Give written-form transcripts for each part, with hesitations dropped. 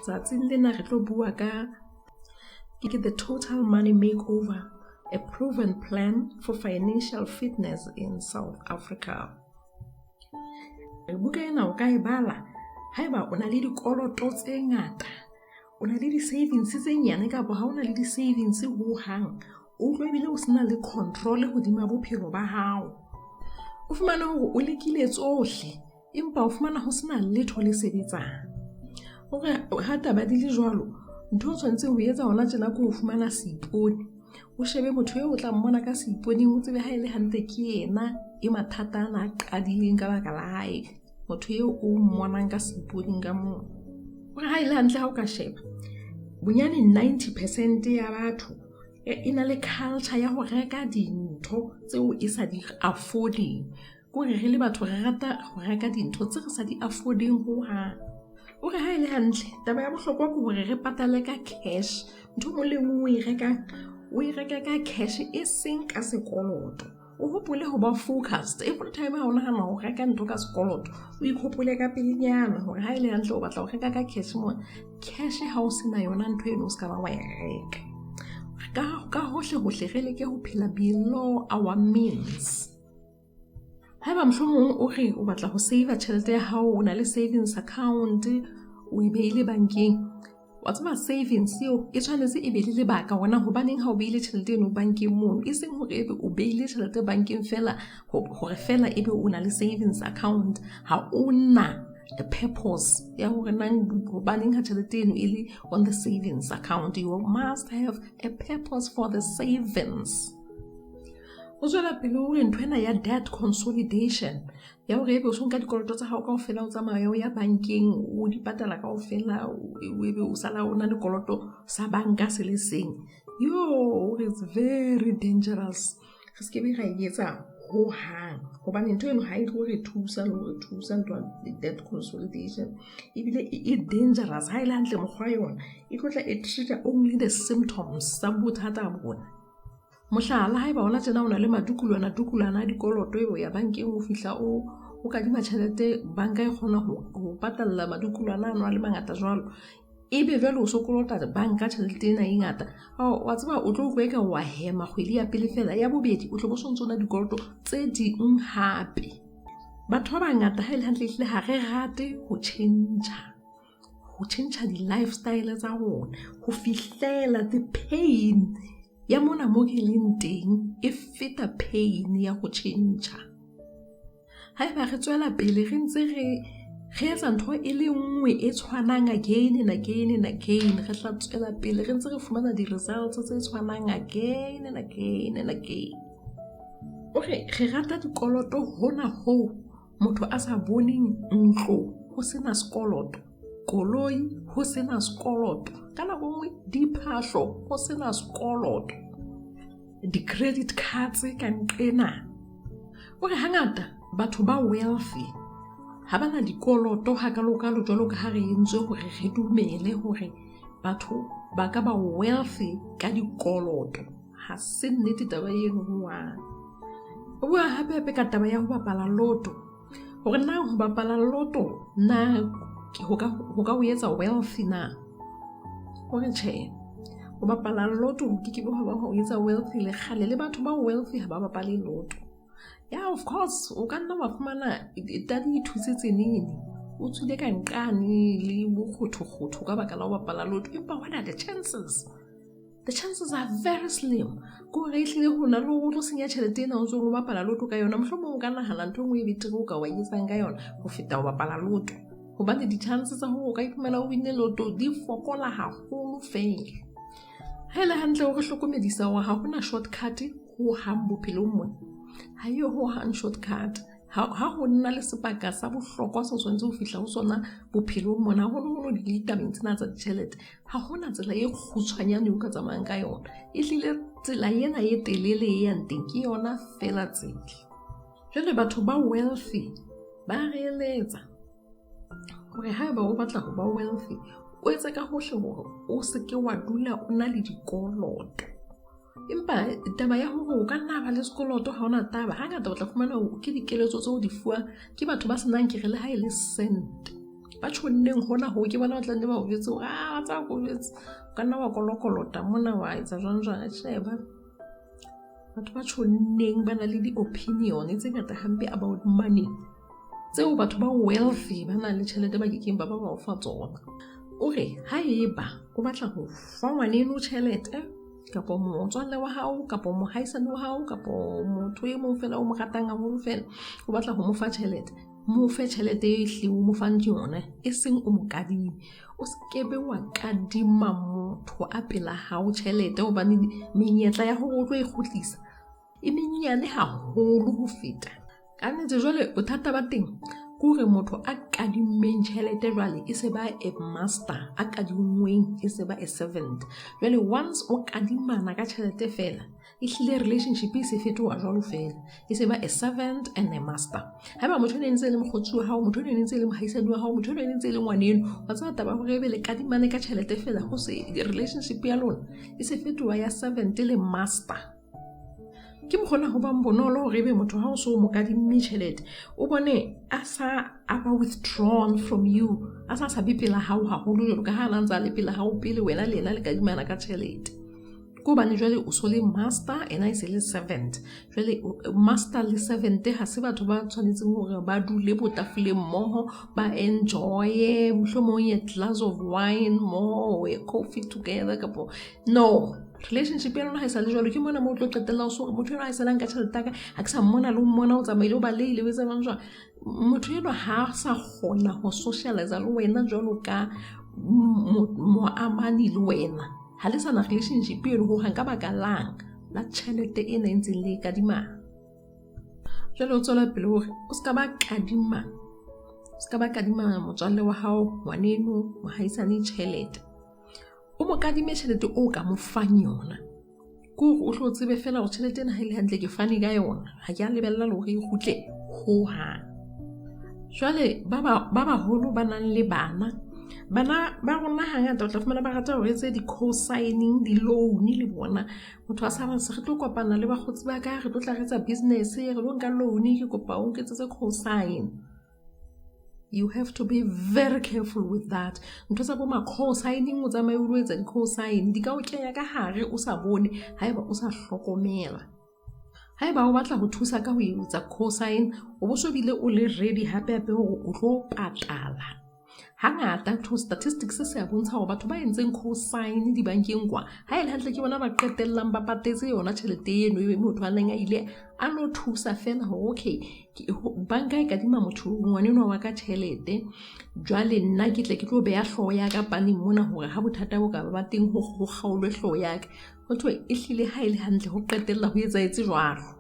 Tsatsing lena re tlo bua ka the Total Money Makeover, a proven plan for financial fitness in South Africa. Buka ena o ka e bala haeba o na le dikoloto tse ngata, o na le di-savings tse nyane kapa ha o na le di-savings ho hang, o tlo ebile o sena le control hodima bophelo ba hao. O fumana hore o lekile tsohle empa o fumana ho sena letho le sebetsang. Hore ha taba di le jwalo, ntho o tshwantse ho etsa hona tjena ke ho fumana seipone. O shebe motho eo o tla mmona ka seipone, o tsebe ha ele hantle ke yena e mathata ana a qadileng ka baka la hae. Motho eo o mmonang ka seipone ka moo. Hore ha ele hantle ha o ka sheba, bonyane 90% ya batho e na le culture ya ho reka dintho tseo e sa di affording. Kore re le batho re rata ho reka dintho tse re sa di affording ho hang. Ore ha ele hantle, taba ya bohlokwa ke hore re patale ka cash. Ntho mo le nngwe o e reka ka cash e seng ka sekoloto. O hopole ho ba focused every time ha o nahana ho reka ntho ka sekoloto. O ikhopole ka pelenyana hore ha ele hantle o batla ho reka ka cash mo. Cash ha o sena yona ntho eno o ska ba wa e reka. Ka hohle re leke ho phela below our means. Haeba mohlomong o re o batla ho save tjhelete ya hao, o na le savings account, o e beile bankeng. Wa tseba savings eo e tshwanetse e be le lebaka hona hobaneng ha o beile tjhelete eno bankeng moo, e seng hore ebe o beile tjhelete bankeng fela hore fela ebe o na le savings account. Ha ona a purpose ya hore nang hobaneng ha tjhelete eno e le on the savings account. You must have a purpose for the savings. O tswela pele hore ntwena ya debt consolidation ya hore ebe o so nka dikoloto tsa hao kaofela o tsamaya o ya bankeng o di patala kaofela, ebe o sala o na le koloto sa banka se le seng. It's very dangerous. Re se ke be ra etsa ho hang hobane ntho eno ha e tlo re thusa ntwa debt consolidation. Ebile e dangerous ha ile hantle mokgwa yona e tlotla e treat only the symptoms sa bothata bona. Mohlala haeba ona tjena o na le madukulwana dikoloto eo ya bankeng o fihla o kadima tjhelete, banka e kgona ho patalla madukulwana ano a le mangata jwalo. Ebe jwale o sokolota banka tjhelete ena e ngata. Wa tseba o tlo eka wa hema kgwedi ya pele fela, ya bobedi o tlo bo sontsona dikoloto tse ding hape. Batho ba bangata ha ile hantle ehlile ha re rate ho tjhentjha di-lifestyle tsa rona, ho fihlela the pain ya mona mo ke leng teng e feta pain ya go tjhentjha. Haeba re tswela pele re ntse re etsa ntho e le nngwe e tshwanang again and again and again, re tla tswela pele re ntse re fumana di-results tse tshwanang again and again and again. Re rata dikoloto hona ho motho a sa boneng ntlo ho sena sekoloto, koloi ho sena sekoloto, ka nako nngwe diphahlo ho sena sekoloto, di-credit cards ka nqena. Hore hangata batho ba wealthy ha bana dikoloto hakalo jwalo ka ha re entswe hore re dumele hore batho ba ka ba wealthy ka dikoloto. Ha se nnete taba eno hoang. O bua hape ka taba ya ho bapala loto, hore na ho bapala loto na ho ka o etsa wealthy na. Hore tjhe, ho bapala loto ke bo ha o etsa wealthy le khale le batho ba wealthy ha ba bapale loto. Yeah, of course, o ka nna wa fumana tadi thusetse nini, o tswile ka nqane le bokhotho ka baka la ho bapala loto. Empa what are the chances? The chances are very slim. Ko re ehlile ho na le ho tlo senya tjhelete ena o ntso o bapala loto ka yona. Mohlomong o ka nahana ntho engwe e betere o ka wa etsang ka yona ho feta ho bapala loto, hobane di-chances tsa hore o ka iphumela o winne loto di fokola haholo fela. Ha ele hantle o re hlokomedisa hore ha hona shortcut ho hang bophelong mona. Ha yo ho hang shortcut. Ha ho nna le sebaka sa bohlokwa se tshwanetse ho fihla ho sona bophelong mona, ho di tabeng tsena tsa ditjhelete. Ha hona tsela e kgutshwanyane o ka tsamayang ka yona. Ehlile tsela ena e telele e yang teng ke yona fela tsela. Jwale batho ba wealthy ba re eletsa hore haeba o batla ho ba wealthy, o etse ka hohle hore o se ke wa dula o na le dikoloto. Empa taba ya hore o ka nna ba le sekoloto ha ona taba, hangata o tla fumana ke dikeletso tseo di fuwa ke batho ba senang ke re le ha ile cent. ba tshonneng hona ho ke bona o tla nne ba o jetse wa tsa go jetse ka nna wa kolokolota mona wa etsa jwang sheba batho ba tshonneng ba na le di-opinion tse ngata hampe about money tseo batho ba wealthy ba na le tjhelete ba kekeng ba o fa tsona ore ha eba o batla ho fa ngwaneno tjhelete kapo motswalle wa hao kapo mohaisane wa hao kapo motho e mong fela o mo ratang haholo fela o batla ho mo fa tjhelete mo fe tjhelete e hle o mo fang yona e seng o mo kadime o skebe wa kadima motho a pela hao tjhelete hobane menyetla ya hore o tlo e kgutlisa e menyane haholo ho feta ka nnete jwale bothata ba teng kore motho a kadimmeng tjhelete jwale e se ba a master a kadingweng e se ba a servant jwale once o kadimana ka tjhelete fela e hlile relationship e se fetoha jwalo fela e se ba a servant and a master haeba motho ne ntse le mokgotsi wa hao motho ne ntse le mohaisane wa hao motho ne ntse le ngwaneno wa tsaba taba hore be le kadimane ka tjhelete fela ho se relationship ya lona e se fetoha ya servant le master ke mkhona ho ba mbonolo hore be motho ha o so mo kadimme tjhelete o bone a sa aba withdrawn from you a sa sabi pela hao haholo jwalo ka ha nantsa le pela hao pele wena le ena le kadimana ka tjhelete ko bane jwale o so le master ena se le servant jwale master le servant ha se batho ba tshwanetseng hore ba dule botafole mmoho ba enjoy mohlomong a glass of wine more or a coffee together kapo no relationship ya lona ha isa le jwalo ke mona mo tlo qetella o so motho ena ha isa nka tjhelete ka ha ke sa mmona le mmona o tsamaile o ba leile o etsa jwang motho eno ha sa kgona ho socialize le wena jwalo ka mo amani le wena ha le sana relationship eno ho hanga baka lang la tjhelete ena ntse le kadima jwale o tsola pele hore o ska ba kadima motswalle wa hao ngwaneno mohaisane tjhelete o mo kadime tjhelete o ka mo fang yona ko o tlo tsebe fela hore tjhelete ena ha ile hantle ke fani ka yona ha ke a lebella le hore e kgutle ho ha jwale ba holo ba nang le bana ba rona hangata o tla fumana ba rata hore etse di-co-signing di-loan le bona motho a sa ba se re tlo kopana le bakgotsi ba ka re tlo tla retsa business re lo nka loan ke kopa o nketsetse co-sign. You have to be very careful with that. Ntho tsa bo ma co-signing o tsamaye o etsa di-co-sign di ka o kenya ka hare o sa bone haeba o sa hlokomela. Haeba o batla ho thusa ka ho etsa co-sign o bo so bile o le ready hape hore o tlo patala. Hangata to statistics se a bontsha hore batho ba entseng co-sign di bankeng kwa ha ile hantle ke bona ba qetellang ba patetse yona tjhelete eno e motho a neng a ile a no thusa fela hore okay banka e kadima motho ngwaneno wa ka tjhelete jwale nna ke tle ke tlo beya hloho ya ka paneng mona hore ha bothata bo ka ba teng ho kgaolwe hloho ya ka motho e hlile ha ile hantle ho qetella ho etsa etse jwalo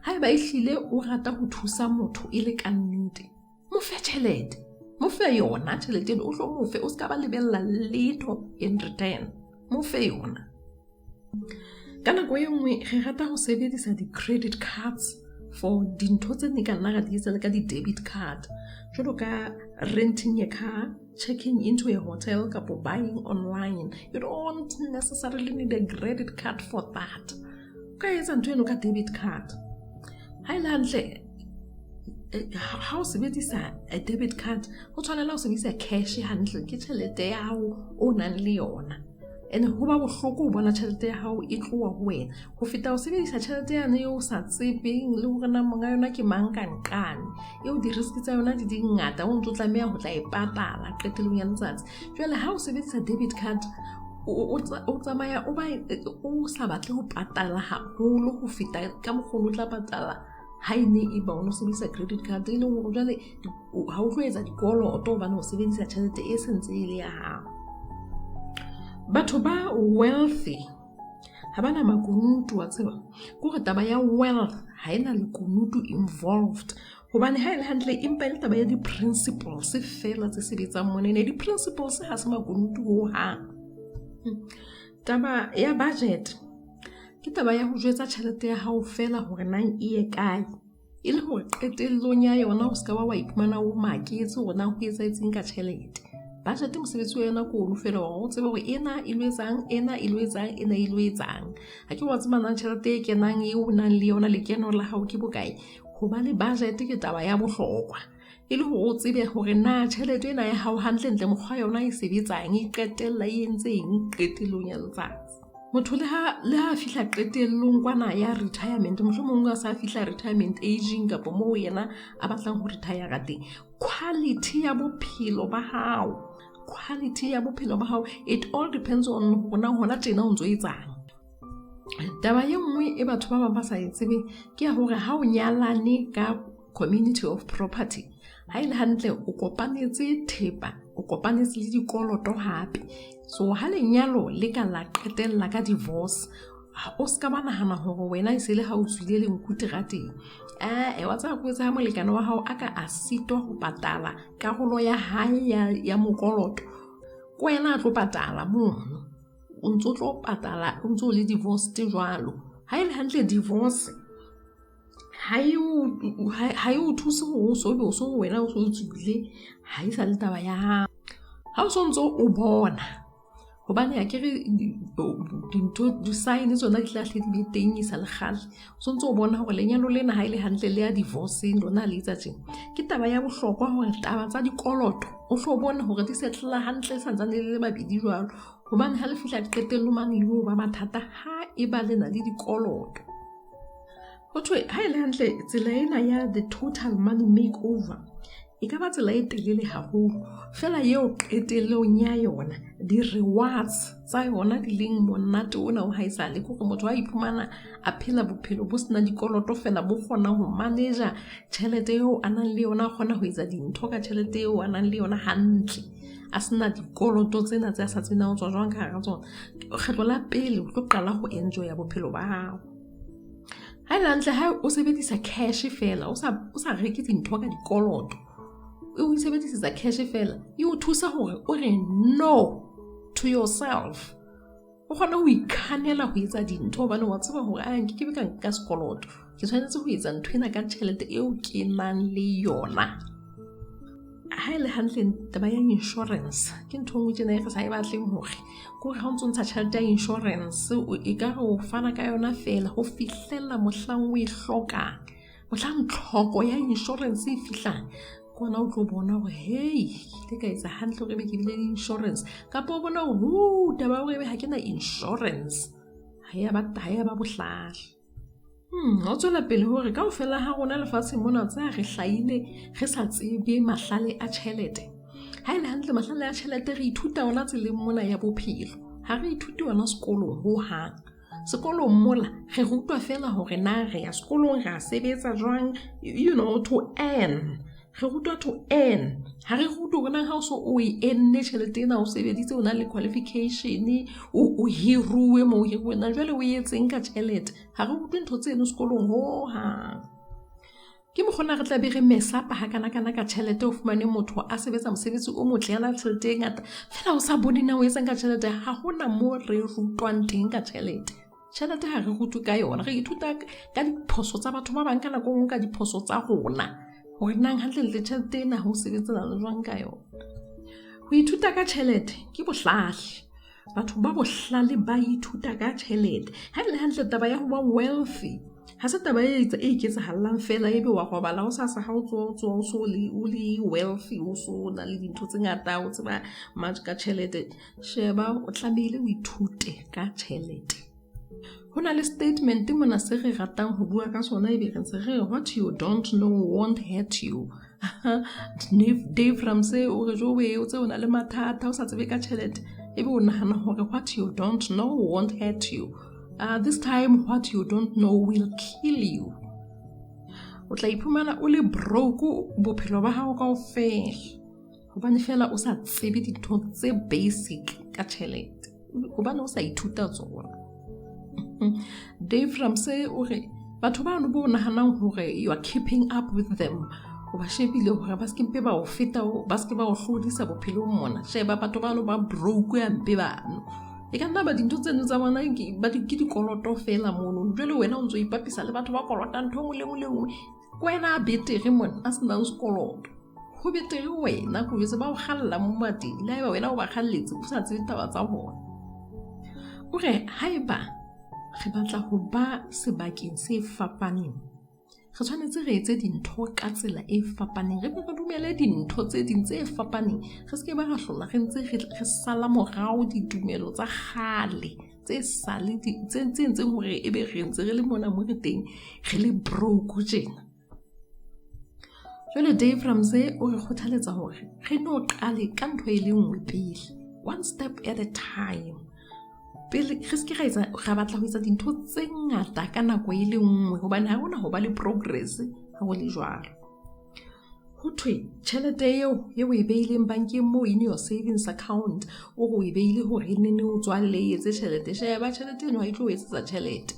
haeba e hlile o rata ho thusa motho e le ka nnete mo fe tjhelete mo fe yona tjhelete o tlo mo fe o ska ba lebella letho in return mo fe yona kana go yengwe re rata ho sebedisa di-credit cards for dintho tse ne ka nna ga di etsa ka di-debit card jwalo ka renting a car checking into a hotel kapo buying online you don't necessarily need a credit card for that ka etsa ntho eno ka debit card ha ile hantle ha o sebedisa a debit card o tshwanela ho sebedisa cash hantle ke tjhelete ya hao o nang le yona and ho ba bohloko ho bona tjhelete ya hao e tlowa ho wena ho feta ho sebedisa tjhelete yane eo sa tsebeng le hore na monga yona ke mang ka nqane eo di risk tsa yona di ngata o ntso tlameha ho tla e patala qetelong ya letsatsi jwale ha o sebedisa debit card o tsamaya o sa batle ho patala haholo ho feta ka mokgolo o tla patala ha ene e ba o no sebedisa credit card e leng hore jwale ha o tlo etsa dikoloto hobane o sebedisa tjhelete e sentse e le ya hao. Batho ba wealthy ha bana makunutu wa tseba gore taba ya wealth ha ena le kunutu involved hobane ha ile hantle empa le taba ya di-principles fela tse sebetsang monene di-principles ha se makunutu ho ha taba ya budget ke taba ya ho jwetsa tjhelete ya hao fela hore nang e ye kae e le hore qetellong ya yona o ska wa iphumana o maketse hore nang ho etsa etseng ka tjhelete budget mosebetsi wa yona ko o fela o tsebe hore ena e lwetsang ena e lwetsang ena e lwetsang ha ke wa tsema nang tjhelete e kenang e o nang le yona le keno la hao ke bokae ho ba le budget ke taba ya bohlokwa e le hore o tsebe hore na tjhelete ena ya hao hantle ntle mokgwa yona e sebetsang e qetella e entseng qetellong ya letsatsi. Motho le ha fihla qetellong kwana ya retirement, mohlomong a sa fihla retirement aging kapa moo yena a batlang ho retire ka teng, quality ya bophelo ba hao, it all depends on hona tjena o ntso etsang. Taba ye nngwe e batho ba bang ba sa e tsebeng ke ya hore ha o nyalane ka community of property, ha ile hantle o kopanetse thepa, o kopanetse le dikoloto hape. So ha lenyalo le ka la qetella ka divorce, o ska ba nahana hore wena e se le ha o tswile le nkuti ga teng. Wa tsaba ko etsa ha molekane wa hao aka a sitwa ho patala karolo ya hae ya mokoloto, ko wena a tlo patala mono, o ntso tlo patala o ntso le divorce te jwalo. Ha ile hantle divorce ha e o thuse ho so be o so wena o so tswile, ha e sa le taba ya hao. Ha o so ntso o bona hobane a kere dintho di sign tsona di hlahle di beteng isa le kgale, so ntso o bona hore lenyalo lena ha ile hantle le ya divorce lona le etsa tjena. Ke taba ya bohlokwa hore taba tsa dikoloto o hlo bona hore di setla hantle sa ntsane le babedi jwalo, hobane ha le fihla qetello mane yo ba mathata ha e ba lena le dikoloto. Hothwe ha ile hantle tsela ena ya the total money makeover e ka ba tsela e telele haholo, fela yeo qetellong ya yona di rewards tsa yona di leng monate ona o haisale ko motho a iphumana a phela bophelo bo sena dikoloto fela, bo kgona ho manager tjhelete eo a nang le yona, kgona ho etsa dintho ka tjhelete eo a nang le yona hantle, a sena dikoloto tsena tse a sa tsena ho tswa jwang ka hara tsona. Kgetlo la pele o tlo qala ho enjoy bophelo ba hao. Ha ile hantle ha o sebedisa cash fela, o sa reke dintho ka dikoloto, o sebedisa cash fela, e o thusa hore o re no to yourself. O kgona ho ikhanela ho etsa dintho hobane wa tseba hore ke be ka nka sekoloto, ke tshwanetse ho etsa ntho ena ka tjhelete eo ke nang le yona. Ha ile hantle taba ya insurance ke ntho ngwe tjena e re sa e batleng hore ko ha o ntso ntsha tjhelete ya insurance e ka o fana ka yona fela ho fihlella mohlang o e hlokang, mohlang tlhoko ya insurance e fihlang, kona o tlo bona hore hey ke ka etsa hantle hore be ke bile insurance, kapa o bona hore taba hore ha ke na insurance ha ya ba bohlale. O tswela pele hore ka ofela ha rona lefatsheng mona tsa re hlaile re sa tsebe mahlale a tjhelete. Ha ile hantle mahlale a tjhelete re ithuta ona tseleng mona ya bophelo, ha re ithute ona sekolong ho hang. Sekolong mola re rutwa fela hore na re ya sekolong ra sebetsa jwang, to earn. Re rutwa to earn, ha re rutwa hore na ha o so o e enne tjhelete ena o sebeditse o na le qualification, o hiruwe mo hiruwe na jwale o etseng ka tjhelete, ha re rutwe ntho tseno sekolong ho hang. Ke mokgona re tla be re mesapa ha kana ka tjhelete, o fumane motho a sebetsa mosebetsi o motle ya na tjhelete e ngata fela o sa bone na o etsang ka tjhelete. Ha hona mo re rutwang teng ka tjhelete. Tjhelete ha re rutwe ka yona, re ithuta ka diphoso tsa batho ba bang ka nako nngwe ka diphoso tsa rona, hore nang hantle le tjhelete ena ho sebetsana le jwang ka yona. Ho ithuta ka tjhelete ke bohlale, batho ba bohlale ba ithuta ka tjhelete. Ha ile hantle taba ya ho ba wealthy ha se taba e iketsahallang fela ebe wa robala o sa ha o tswa o so le wealthy, o so na le dintho tse ngata o tseba much ka tjhelete. Sheba o tlamehile o ithute ka tjhelete. Hona le statement mona se re ratang ho bua ka sona ebe re ntse re what you don't know won't hurt you. Dave Ramsey o re jowe o tse ona le mathata o sa tsebe ka tjhelete ebe o nahana hore what you don't know won't hurt you. This time what you don't know will kill you. O tla iphumana o le broke bophelo ba hao kaofela hobane fela o sa tsebe dintho tse basic ka tjhelete, hobane o sa ithuta tsona. Dave Ramsey o re batho ba no bo nahanang hore you are keeping up with them, o ba shebile hore ba skempe ba o feta, ba ske ba o hlodisa bophelo mona. Sheba batho ba no ba broke ya mpe bano, e ka nna ba dintho tseno tsa bona ba ke dikoloto fela mono, jwale wena o ntso ipapisa le batho ba kolota ntho ngwe le ngwe. Wena a betere mona a senang sekoloto, ho betere wena go itse ba o khalla mo mateng le ba wena o ba khalletse o sa tsebe taba tsa bona. Ore haiba re batla ho ba sebakeng se fapaneng, re tshwanetse re etse dintho ka tsela e fapaneng, re be re dumele dintho tse ding tse fapaneng, re seke ba ra hlola re ntse re sala morao ditumelo tsa kgale tse sale tse ntseng hore ebe re ntse re le mona mo re teng re le broke tjena. Jwale Dave Ramsey o re kgothaletsa hore re no qale ka ntho e le nngwe pele, one step at a time. Pele re seke ra batla ho etsa dintho tse ngata ka nako e le nngwe hobane ha hona ho ba le progress ha ho le jwalo. Ho thwe tjhelete eo e beileng bankeng mo in your savings account o go e beile hore nne o tswalle etse tjhelete, sheba tjhelete eno ha e tlo etsetsa tjhelete.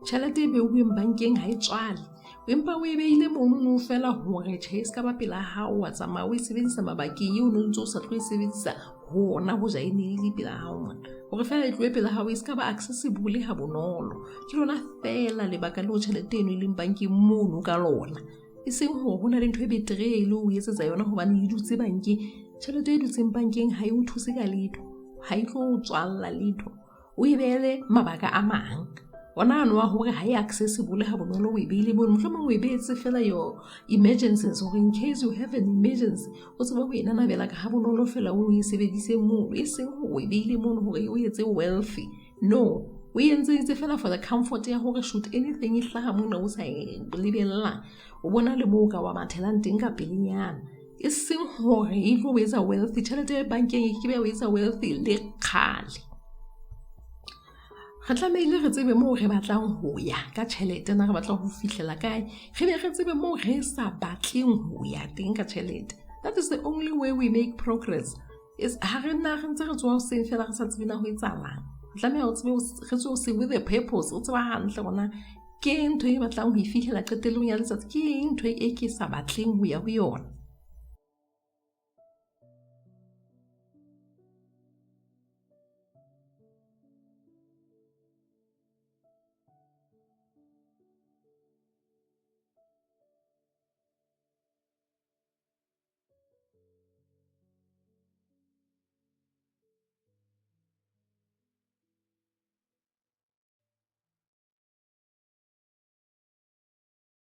Tjhelete e beuweng bankeng ha e tswale, empa o e beile mono no fela hore tjhe ska ba pela hao wa tsamaya o e sebedisa mabakeng eo no ntse o sa tlo e sebedisa hona ho ja le pela hao mona, hore fela e tloe pela hao e ska ba accessible ha bonolo. Ke lona fela lebaka leo tjhelete eno e leng bankeng mono ka lona, e seng hore hona le ntho e betere e le o etsetsa yona hobane e dutse bankeng. Tjhelete e dutseng bankeng ha e o thuse ka letho, ha e tlo o tswalla letho, o e beele mabaka a mang. Ona ano wa hore ha e accessible ha bonolo o e beile mono, mohlomong o e beetse fela your emergencies, or in case you have an emergency o tseba ho e nanabela ka ha bonolo fela o e sebedise mono, e seng o e beile mono hore o etse wealthy. No, o entse fela for the comfort ya hore should anything e hlaha mona o sa e lebella, o bona le moo ka wa mathelang teng ka pelenyana, e seng hore e tlo etsa wealthy. Tjhelete e bankeng e ke be o etsa wealthy le kgale. Re tlamehile re tsebe moo re batlang ho ya ka tjhelete, na re batla ho fihlela kae, re be re tsebe moo re sa batleng ho ya teng ka tjhelete. That is the only way we make progress. Is ha re ntse re tswa seng fela re sa tsebe na ho etsahalang. Re tlameha ho tsebe re tswe se with a purpose, o tseba hantle bona ke ntho e batlang ho e fihlela qetellong ya letsatsi, ke ntho e ke sa batleng ho ya ho yona.